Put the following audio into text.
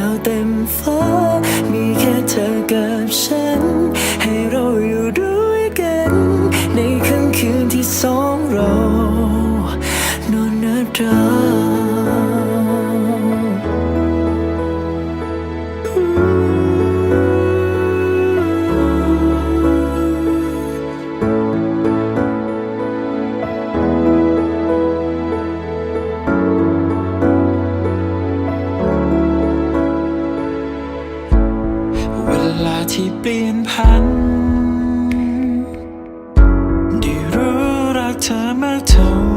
าวเต็มฟ้ามีแค่เธอกับฉันให้เราอยู่ด้วยกันในค่ำคืนที่สองเรานอนนับดาวเวลาที่เปลี่ยนผันได้รู้รักเธอมากเท่า